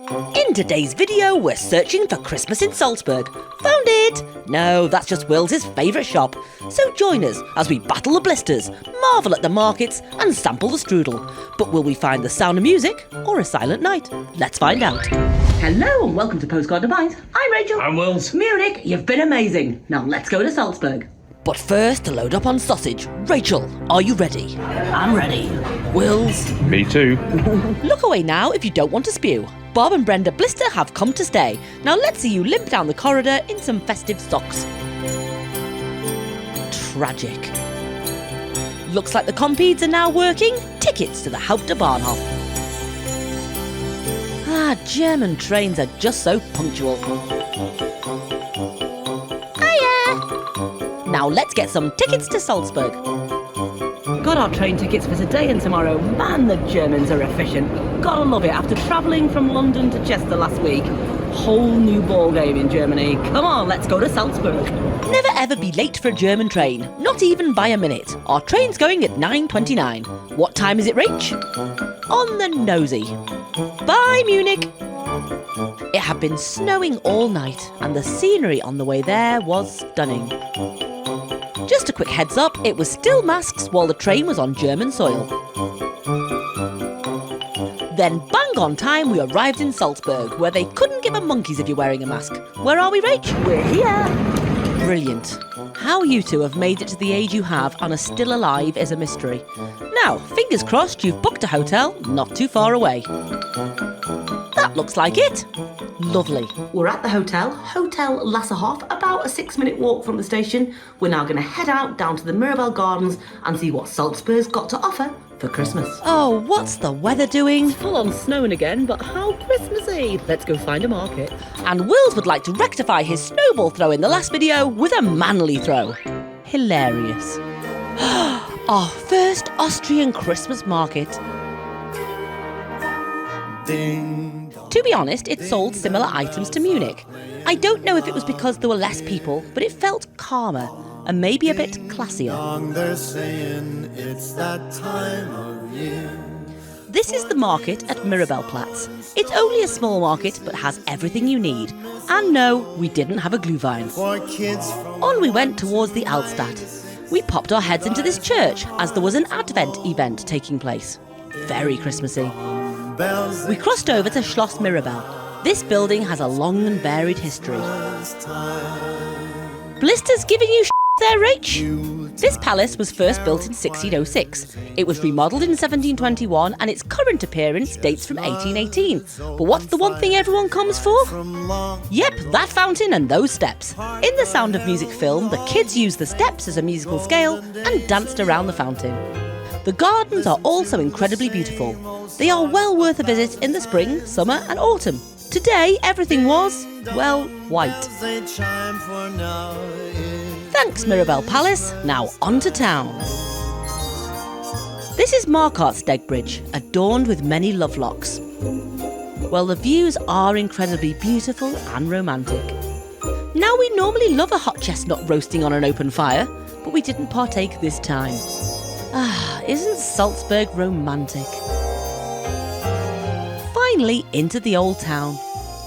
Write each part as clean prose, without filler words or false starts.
In today's video, we're searching for Christmas in Salzburg. Found it! No, that's just Will's favourite shop. So join us as we battle the blisters, marvel at the markets and sample the strudel. But will we find the sound of music or a silent night? Let's find out. Hello and welcome to Postcard Divines. I'm Rachel. I'm Wills. Munich, you've been amazing. Now let's go to Salzburg. But first, to load up on sausage. Rachel, are you ready? I'm ready. Wills? Me too. Look away now if you don't want to spew. Bob and Brenda Blister have come to stay. Now let's see you limp down the corridor in some festive socks. Tragic. Looks like the compedes are now working. Tickets to the Hauptbahnhof. German trains are just so punctual. Now let's get some tickets to Salzburg. Got our train tickets for today and tomorrow. Man, the Germans are efficient. Gotta love it. After travelling from London to Chester last week, whole new ball game in Germany. Come on, let's go to Salzburg. Never ever be late for a German train, not even by a minute. Our train's going at 9:29. What time is it, Rach? On the nosy. Bye, Munich. It had been snowing all night and the scenery on the way there was stunning. Just a quick heads up, it was still masks while the train was on German soil. Then bang on time we arrived in Salzburg, where they couldn't give a monkeys if you're wearing a mask. Where are we, Rach? We're here! Brilliant. How you two have made it to the age you have and are still alive is a mystery. Now, fingers crossed you've booked a hotel not too far away. That looks like it. Lovely. We're at the Hotel Lasserhof, about a 6-minute walk from the station. We're now going to head out down to the Mirabell Gardens and see what Salzburg's got to offer for Christmas. Oh, what's the weather doing? It's full on snowing again, but how Christmassy. Let's go find a market. And Wills would like to rectify his snowball throw in the last video with a manly throw. Hilarious. Our first Austrian Christmas market. To be honest, it sold similar items to Munich. I don't know if it was because there were less people, but it felt calmer and maybe a bit classier. This is the market at Mirabell Palace. It's only a small market, but has everything you need. And no, we didn't have a glühwein. On we went towards the Altstadt. We popped our heads into this church as there was an Advent event taking place. Very Christmassy. We crossed over to Schloss Mirabell. This building has a long and varied history. Blisters giving you there, Rach? This palace was first built in 1606. It was remodelled in 1721 and its current appearance dates from 1818. But what's the one thing everyone comes for? Yep, that fountain and those steps. In the Sound of Music film, the kids used the steps as a musical scale and danced around the fountain. The gardens are also incredibly beautiful. They are well worth a visit in the spring, summer and autumn. Today, everything was, well, white. Thanks, Mirabell Palace. Now on to town. This is Makarsteg Bridge, adorned with many love locks. Well, the views are incredibly beautiful and romantic. Now, we normally love a hot chestnut roasting on an open fire, but we didn't partake this time. Isn't Salzburg romantic? Finally, into the old town.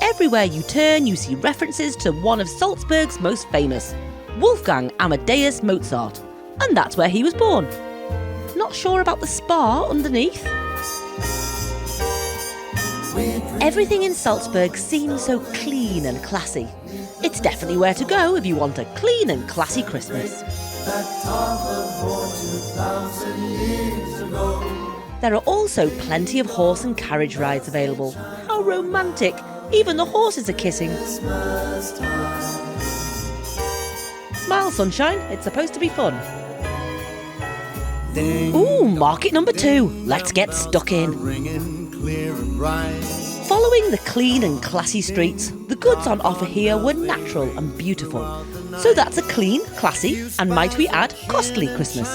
Everywhere you turn, you see references to one of Salzburg's most famous, Wolfgang Amadeus Mozart. And that's where he was born. Not sure about the spa underneath? Everything in Salzburg seems so clean and classy. It's definitely where to go if you want a clean and classy Christmas. There are also plenty of horse and carriage rides available. How romantic! Even the horses are kissing. Smile, sunshine. It's supposed to be fun. Ooh, market number 2. Let's get stuck in. Following the clean and classy streets, the goods on offer here were natural and beautiful. So that's a clean, classy, and might we add, costly Christmas.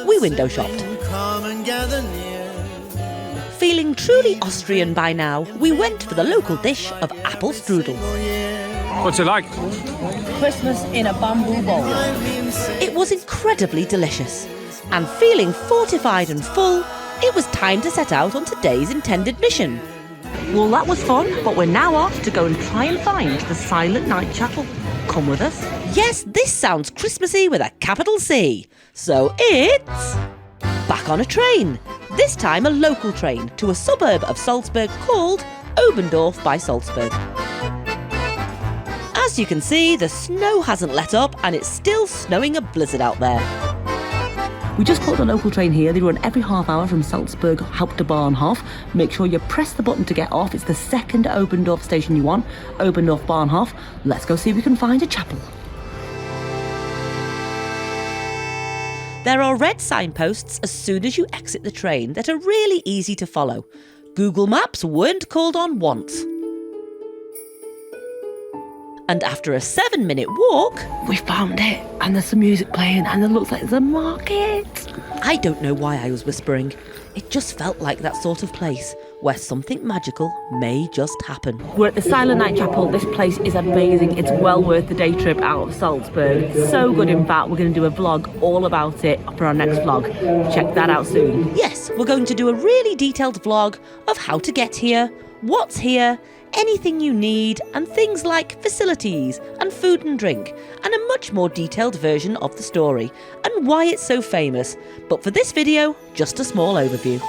We window shopped. Feeling truly Austrian by now, we went for the local dish of apple strudel. What's it like? Christmas in a bamboo bowl. It was incredibly delicious. And feeling fortified and full, it was time to set out on today's intended mission. Well, that was fun, but we're now off to go and try and find the Silent Night Chapel. Come with us. Yes, this sounds Christmassy with a capital C. So it's back on a train. This time a local train to a suburb of Salzburg called Oberndorf by Salzburg. As you can see, the snow hasn't let up and it's still snowing a blizzard out there. We just caught the local train here. They run every half hour from Salzburg Hauptbahnhof. Make sure you press the button to get off. It's the second Oberndorf station you want, Oberndorf Bahnhof. Let's go see if we can find a chapel. There are red signposts as soon as you exit the train that are really easy to follow. Google Maps weren't called on once. And after a 7-minute walk, we found it. And there's some music playing and it looks like there's a market. I don't know why I was whispering. It just felt like that sort of place where something magical may just happen. We're at the Silent Night Chapel. This place is amazing. It's well worth the day trip out of Salzburg. So good, in fact. We're going to do a vlog all about it for our next vlog. Check that out soon. Yes, we're going to do a really detailed vlog of how to get here, what's here, anything you need, and things like facilities and food and drink, and a much more detailed version of the story and why it's so famous. But for this video, just a small overview.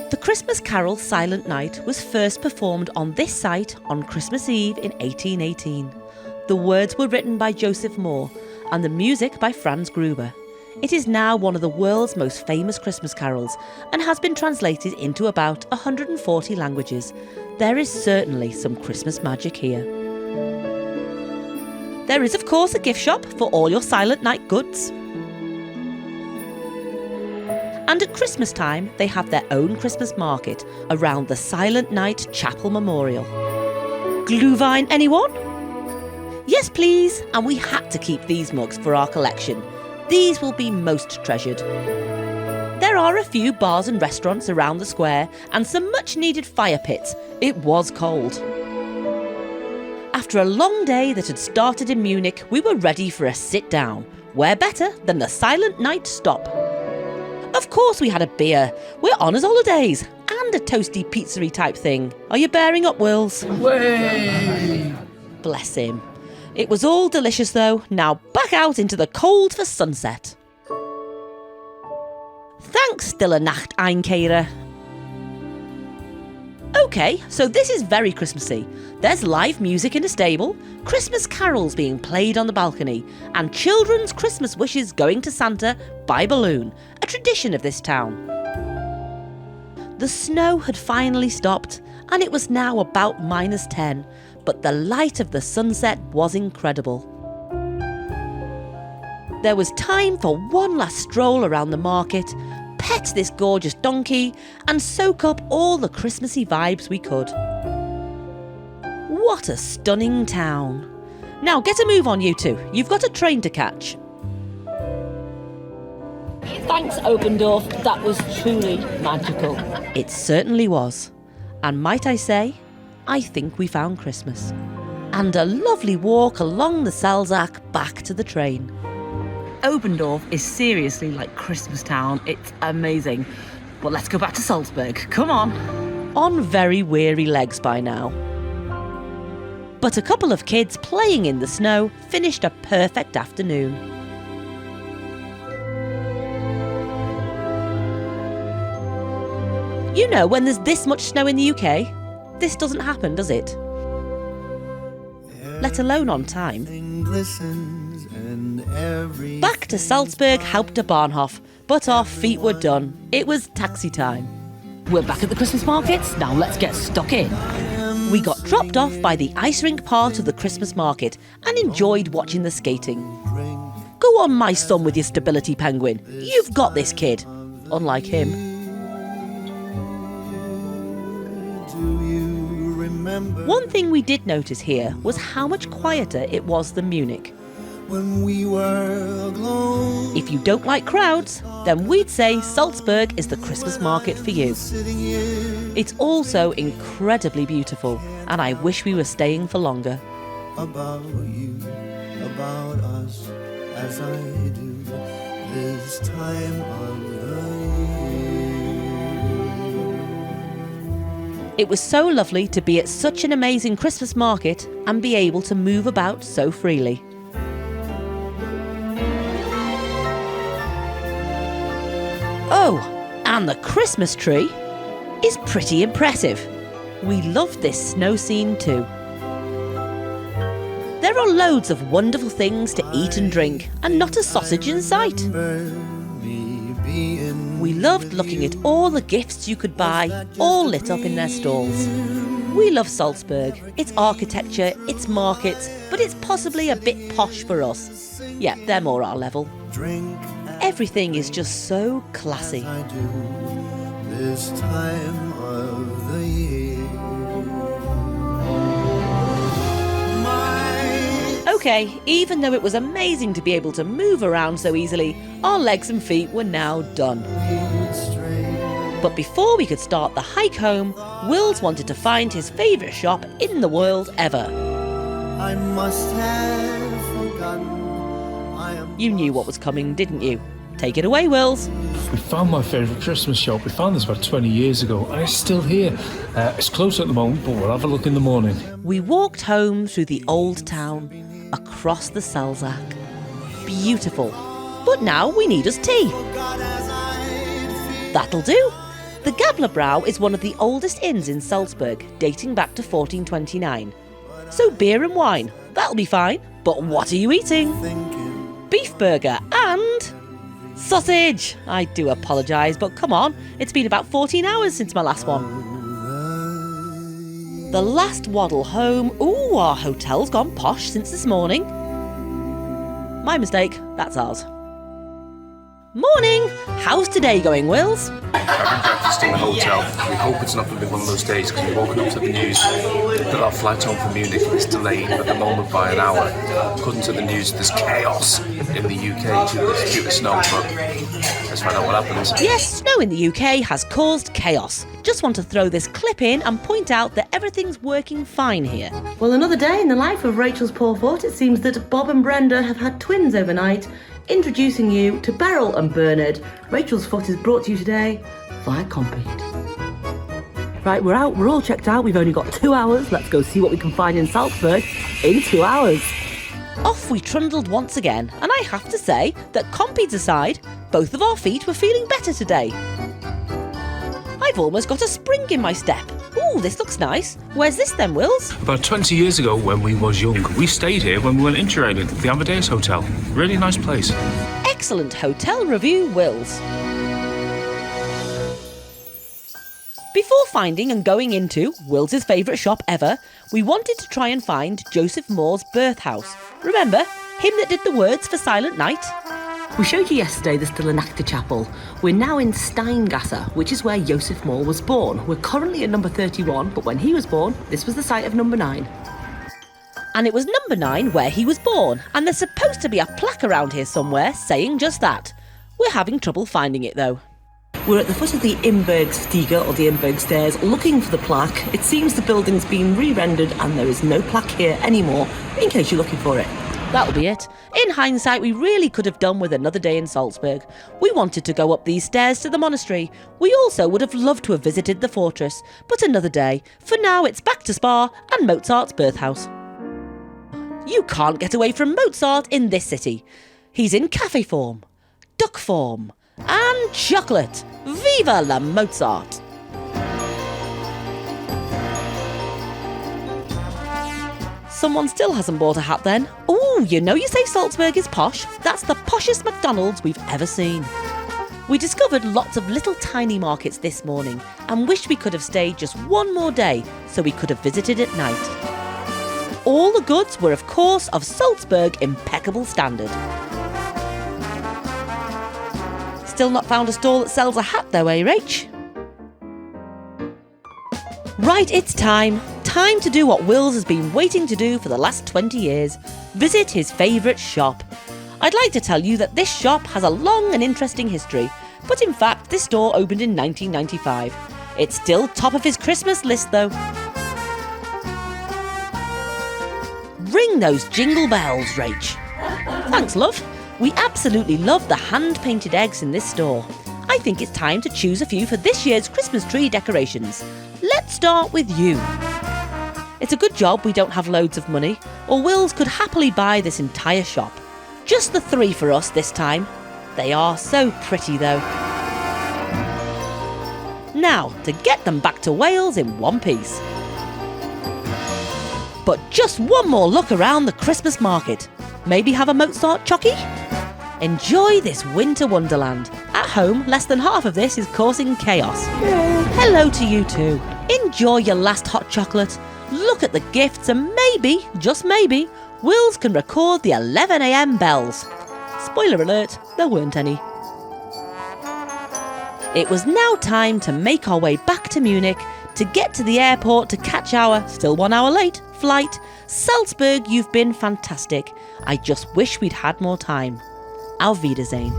The Christmas carol Silent Night was first performed on this site on Christmas Eve in 1818. The words were written by Joseph Moore and the music by Franz Gruber. It is now one of the world's most famous Christmas carols and has been translated into about 140 languages. There is certainly some Christmas magic here. There is, of course, a gift shop for all your Silent Night goods. And at Christmas time, they have their own Christmas market around the Silent Night Chapel Memorial. Glühwein, anyone? Yes, please. And we had to keep these mugs for our collection. These will be most treasured. There are a few bars and restaurants around the square and some much needed fire pits. It was cold. After a long day that had started in Munich, we were ready for a sit down. Where better than the Silent Night stop? Of course we had a beer. We're on as holidays. And a toasty pizzery type thing. Are you bearing up, Wills? Way. Bless him. It was all delicious though. Now back out into the cold for sunset. Thanks, Stille Nacht Einkehrer. Okay, so this is very Christmassy. There's live music in a stable, Christmas carols being played on the balcony, and children's Christmas wishes going to Santa by balloon, a tradition of this town. The snow had finally stopped, and it was now about -10, but the light of the sunset was incredible. There was time for one last stroll around the market, pet this gorgeous donkey, and soak up all the Christmassy vibes we could. What a stunning town. Now get a move on, you two. You've got a train to catch. Thanks, Oberndorf. That was truly magical. It certainly was. And might I say, I think we found Christmas. And a lovely walk along the Salzach back to the train. Oberndorf is seriously like Christmas town. It's amazing. But let's go back to Salzburg. Come on. On very weary legs by now. But a couple of kids playing in the snow finished a perfect afternoon. You know, when there's this much snow in the UK, this doesn't happen, does it? Let alone on time. Back to Salzburg Hauptbahnhof, but our feet were done. It was taxi time. We're back at the Christmas markets, now let's get stuck in. We got dropped off by the ice rink part of the Christmas market and enjoyed watching the skating. Go on, my son, with your stability penguin. You've got this, kid. Unlike him. One thing we did notice here was how much quieter it was than Munich. If you don't like crowds, then we'd say Salzburg is the Christmas market for you. It's also incredibly beautiful, and I wish we were staying for longer. About you, about us, as I do this time of the year. It was so lovely to be at such an amazing Christmas market and be able to move about so freely. Oh, and the Christmas tree is pretty impressive. We loved this snow scene too. There are loads of wonderful things to eat and drink, and not a sausage in sight. We loved looking at all the gifts you could buy, all lit up in their stalls. We love Salzburg, its architecture, its markets, but it's possibly a bit posh for us. Yeah, they're more our level. Everything is just so classy. This time of the year. Okay, even though it was amazing to be able to move around so easily, our legs and feet were now done. But before we could start the hike home, Wills wanted to find his favourite shop in the world ever. I must have forgotten. You knew what was coming, didn't you? Take it away, Wills. We found my favourite Christmas shop. We found this about 20 years ago and it's still here. It's closed at the moment, but we'll have a look in the morning. We walked home through the old town, across the Salzach. Beautiful. But now we need us tea. That'll do. The Gablerbräu is one of the oldest inns in Salzburg, dating back to 1429. So beer and wine, that'll be fine. But what are you eating? Beef burger and sausage. I do apologise, but come on, it's been about 14 hours since my last one. The last waddle home. Ooh, our hotel's gone posh since this morning. My mistake, that's ours. Morning! How's today going, Wills? Having breakfast in the hotel. We hope it's not going to be one of those days because we've woken up to the news that our flight home from Munich is delayed at the moment by an hour. According to the news, there's chaos in the UK due to snow, but let's find out what happens. Yes, snow in the UK has caused chaos. Just want to throw this clip in and point out that everything's working fine here. Well, another day in the life of Rachel's poor foot. It seems that Bob and Brenda have had twins overnight. Introducing you to Beryl and Bernard. Rachel's foot is brought to you today via Compete. Right, we're out. We're all checked out. We've only got 2 hours. Let's go see what we can find in Salzburg in 2 hours. Off we trundled once again, and I have to say that competes aside, both of our feet were feeling better today. I've almost got a spring in my step. Ooh, this looks nice. Where's this then, Wills? About 20 years ago when we was young, we stayed here when we went Interrail at the Amadeus Hotel. Really nice place. Excellent hotel review, Wills. Before finding and going into Wills's favourite shop ever, we wanted to try and find Joseph Moore's birth house. Remember, him that did the words for Silent Night? We showed you yesterday the Stillenachte Chapel. We're now in Steingasse, which is where Joseph Moore was born. We're currently at number 31, but when he was born, this was the site of number 9. And it was number 9 where he was born, and there's supposed to be a plaque around here somewhere saying just that. We're having trouble finding it though. We're at the foot of the Imbergstiege, or the Imberg Stairs, looking for the plaque. It seems the building's been re-rendered and there is no plaque here anymore, in case you're looking for it. That'll be it. In hindsight, we really could have done with another day in Salzburg. We wanted to go up these stairs to the monastery. We also would have loved to have visited the fortress, but another day. For now, it's back to Spa and Mozart's birthhouse. You can't get away from Mozart in this city. He's in cafe form, duck form, and chocolate. Viva la Mozart! Someone still hasn't bought a hat then. Ooh, you know you say Salzburg is posh? That's the poshest McDonald's we've ever seen. We discovered lots of little tiny markets this morning and wished we could have stayed just one more day so we could have visited at night. All the goods were of course of Salzburg impeccable standard. Still not found a stall that sells a hat though, eh, Rach? Right, it's time. Time to do what Wills has been waiting to do for the last 20 years. Visit his favourite shop. I'd like to tell you that this shop has a long and interesting history, but in fact this store opened in 1995. It's still top of his Christmas list though. Ring those jingle bells, Rach. Thanks, love. We absolutely love the hand-painted eggs in this store. I think it's time to choose a few for this year's Christmas tree decorations. let's start with you. It's a good job we don't have loads of money, or Wills could happily buy this entire shop. Just the 3 for us this time. They are so pretty though. Now, to get them back to Wales in one piece. But just one more look around the Christmas market. Maybe have a Mozart chocky? Enjoy this winter wonderland. At home, less than half of this is causing chaos. Hello to you too. Enjoy your last hot chocolate. Look at the gifts and maybe, just maybe, Wills can record the 11 a.m. bells. Spoiler alert, there weren't any. It was now time to make our way back to Munich to get to the airport to catch our, still 1 hour late, flight. Salzburg, you've been fantastic. I just wish we'd had more time. Auf Wiedersehen.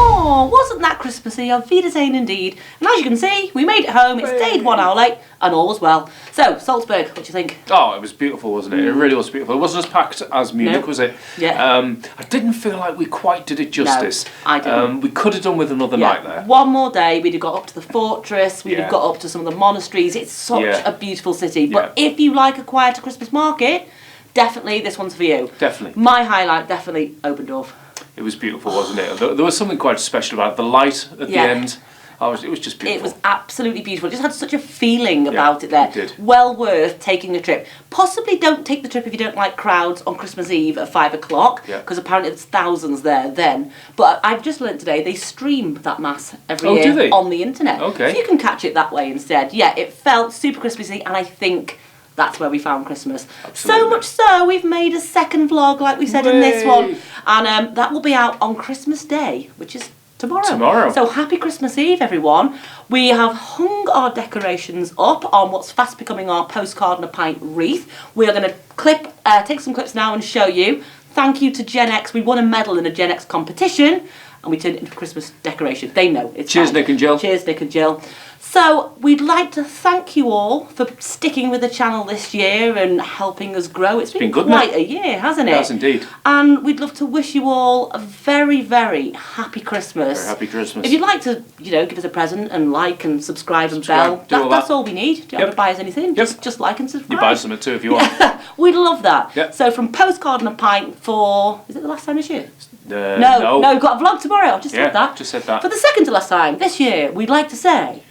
Oh, wasn't that Christmassy? Auf Wiedersehen indeed. And as you can see, we made it home. It stayed 1 hour late and all was well. So, Salzburg, what do you think? Oh, it was beautiful, wasn't it? It really was beautiful. It wasn't as packed as Munich, was it? Yeah. I didn't feel like we quite did it justice. No, I didn't. We could have done with another night there. One more day, we'd have got up to the fortress, we'd have got up to some of the monasteries. It's such a beautiful city. But if you like a quieter Christmas market, definitely this one's for you. Definitely. My highlight, definitely Obendorf. It was beautiful, wasn't it? There was something quite special about the light at the end. It was just beautiful. It was absolutely beautiful. It just had such a feeling about it there. It did. Well worth taking the trip. Possibly don't take the trip if you don't like crowds on Christmas Eve at 5 o'clock, because apparently there's thousands there then. But I've just learnt today they stream that mass every year do they? on the internet. Okay. So you can catch it that way instead. Yeah, it felt super Christmassy, and I think that's where we found Christmas. Absolutely. So much so, we've made a second vlog, like we said in this one. And that will be out on Christmas Day, which is tomorrow. So happy Christmas Eve, everyone. We have hung our decorations up on what's fast becoming our postcard and a pint wreath. We are going to take some clips now and show you. Thank you to Gen X. We won a medal in a Gen X competition and we turned it into a Christmas decoration. They know it's Cheers, fine. Nick and Jill. Cheers, Nick and Jill. So we'd like to thank you all for sticking with the channel this year and helping us grow. It's been good, quite a year, hasn't it? It has indeed. And we'd love to wish you all a very, very happy Christmas. Very happy Christmas. If you'd like to, give us a present and like and subscribe and bell, that's all we need. You don't have to buy us anything. Just like and subscribe. You buy something too if you want. We'd love that. Yep. So from postcard and a pint for, is it the last time this year? No, we've got a vlog tomorrow. I've just said that. Just said that. For the second to last time this year, we'd like to say,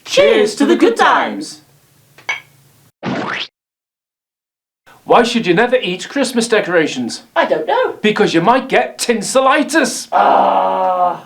cheers to the good times. Why should you never eat Christmas decorations? I don't know. Because you might get tinselitis. Ah.